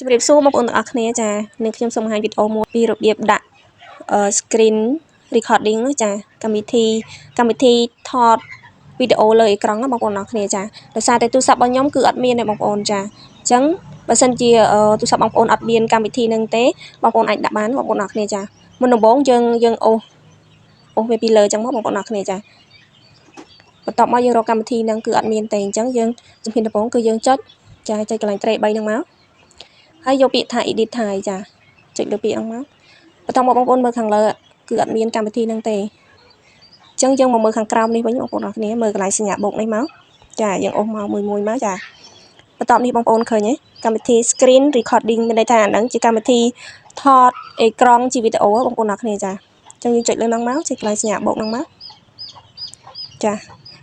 ជំរាបសួរបងប្អូនទាំងអស់គ្នាចានឹងខ្ញុំសូមបង្ហាញវីដេអូមួយពីរបៀបដាក់screen recording នោះចាកម្មវិធីថតវីដេអូលើអេក្រង់ណាបងប្អូនទាំងអស់គ្នាចាដោយសារតែទូរស័ព្ទរបស់ខ្ញុំគឺអត់មានទេបងប្អូនចាអញ្ចឹងបើសិនជាទូរស័ព្ទបងប្អូនអត់មានកម្មវិធីនឹងទេបងប្អូនអាចដាក់បានបងប្អូនទាំងអស់គ្នាចាមុនដំបូងយើងអូសវាពីលើអញ្ចឹងមកបងប្អូនទាំងអស់គ្នាចាបន្ទាប់មកយើងរកកម្មវិធីនឹងគឺអត់មានទេអញ្ចឹងយើងជំហានដំបូងគឺយើងចុចកន្លែងត្រេ3ហ្នឹងមកហើយយកពាក្យថា edit ថៃចាចុចលើពាក្យហ្នឹងមកបន្តមកបងប្អូនមើលខាងលើគឺអត់មានកម្មវិធីហ្នឹងទេអញ្ចឹងយើងមកមើលខាងក្រោមនេះវិញបងប្អូនអរគ្នាមើលកន្លែងសញ្ញាបូកនេះមកចាយើងអូសមកមួយមកចាបន្ទាប់នេះបងប្អូនឃើញទេកម្មវិធី screen recording មានន័យថាអាហ្នឹងជាកម្មវិធីថតអេក្រង់ជាវីដេអូបងប្អូនអរគ្នាចាអញ្ចឹងយើងចុចលើហ្នឹងមកចុចកន្លែងសញ្ញាបូកហ្នឹងមកចា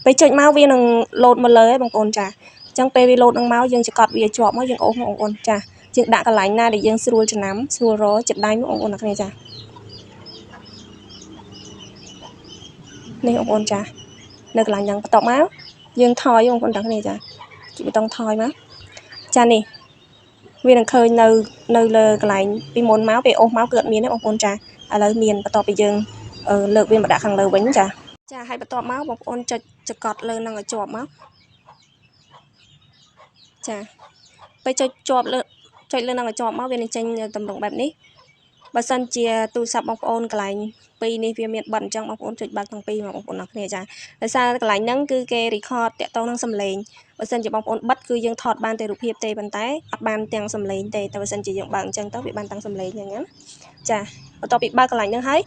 ពេលចុចមកវានឹងលោតមកលើឯងបងប្អូនចាអញ្ចឹងពេលវាលោតហ្នឹងមកយើងចកត់វាជាប់មកយើងអូសមកបងប្អូនចាយើងដាក់កន្លែងណាដែលយើងស្រួលចំណាំស្រួលរចិត្តដៃបងប្អូនអ្នកគ្នាចានេះបងប្អូនចានៅកន្លែងហ្នឹងបន្ទាប់មកយើងថយបងប្អូនអ្នកគ្នាចាជិះប៊ូតុងថយមកចានេះវានឹងឃើញនៅលើកន្លែងពីមុនមកពេលអូសមកគឺអត់មានទេបងប្អូនចាឥឡូវមានបន្ទាប់ពីយើងលើកវាមកដាក់ខាងលើវិញចាហើយបន្ទាប់មកបងប្អូនចុចចកត់លើនឹងឲ្យជាប់មកចាពេលចុចលើនឹងឲ្យជាប់មកវានឹងចេញតម្រង់បែបនេះបើសិនជាទូរស័ព្ទបងប្អូនកន្លែងពីរនេះវាមានបិទអញ្ចឹងបងប្អូនចុចបើកទាំងពីរមកបងប្អូនអរគ្នាចាដោយសារកន្លែងហ្នឹងគឺគេ record តាក់ទងនឹងសំឡេងបើសិនជាបងប្អូនបិទគឺយើងថតបានតែរូបភាពទេប៉ុន្តែអត់បានទាំងសំឡេងទេតែបើសិនជាយើងបើកអញ្ចឹងទៅវាបានទាំងសំឡេងអញ្ចឹងណាចាបន្ទាប់ពីបើកកន្លែងហ្នឹងហើយ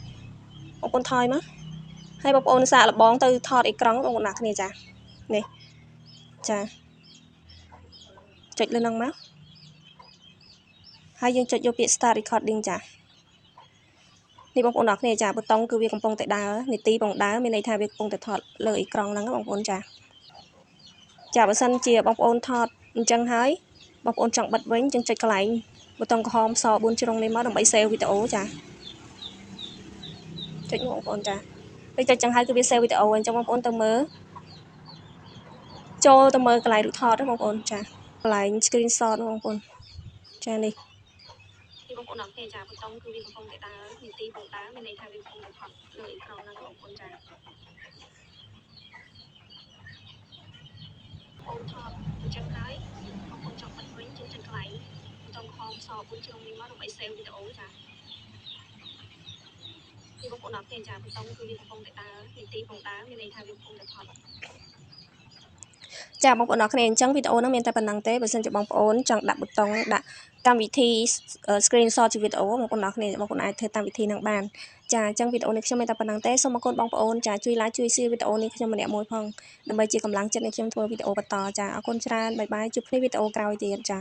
បងប្អូនថយមកហើយបងប្អូនសាកល្បងទៅថតអេក្រង់បងប្អូនអរគ្នាចានេះចាចុចលើហ្នឹងមកហើយយើងចុចយកពាក្យ start recording ចានេះបងប្អូនអរគ្នាចាប៊ូតុងគឺវាកំពុងតែដើរនីតិបងដើរមានន័យថាវាកំពុងតែថតលើអេក្រង់ហ្នឹងបងប្អូនចាបើសិនជាបងប្អូនថតអញ្ចឹងហើយបងប្អូនចង់បិទវិញយើងចុចកន្លែងប៊ូតុងក្រហមស4ជ្រុងនេះមកដើម្បី save វីដេអូចាចុចមកបងប្អូនចាពេលចុចចឹងហើយគឺវា save វីដេអូអញ្ចឹងបងប្អូនទៅមើលចូលទៅមើលកន្លែងរូបថតបងប្អូនចាកន្លែង screenshot បងប្អូនចានេះបងប្អូនអរគ្នាចាប៊ូតុងគឺវាកំពុងតែដើរនីតិបងដើរមានន័យថាវាកំពុងតែថតលើអេក្រង់ហ្នឹងបងប្អូនចាអូនថតអញ្ចឹងហើយបងប្អូនចង់បិទវិញយើងចុចកន្លែងប៊ូតុងក្រហមស4ជ្រុងនេះមកដើម្បី save វីដេអូចានេះបងប្អូនអរគ្នាចាប៊ូតុងគឺវាកំពុងតែដើរនីតិបងដើរមានន័យថាវាកំពុងតែថតចាបងប្អូនអរគ្នាអញ្ចឹងវីដេអូហ្នឹងមានតែប៉ុណ្្នឹងទេបើសិនជាបងប្អូនចង់ដាក់ប៊ូតុងដាក់កម្មវិធី screenshot ជាវីដេអូបងប្អូនអរគ្នាបងប្អូនអាចធ្វើតាមវិធីហ្នឹងបានចាអញ្ចឹងវីដេអូនេះខ្ញុំមានតែប៉ុណ្្នឹងទេសូមអរគុណបងប្អូនចាជួយ like ជួយ share វីដេអូនេះខ្ញុំម្នាក់មួយផងដើម្បីជាកម្លាំងចិត្តឲ្យខ្ញុំធ្វើវីដេអូបន្តចាអរគុណច្រើនបាយបាយជួបគ្នាវីដេអូក្រោយទៀតចា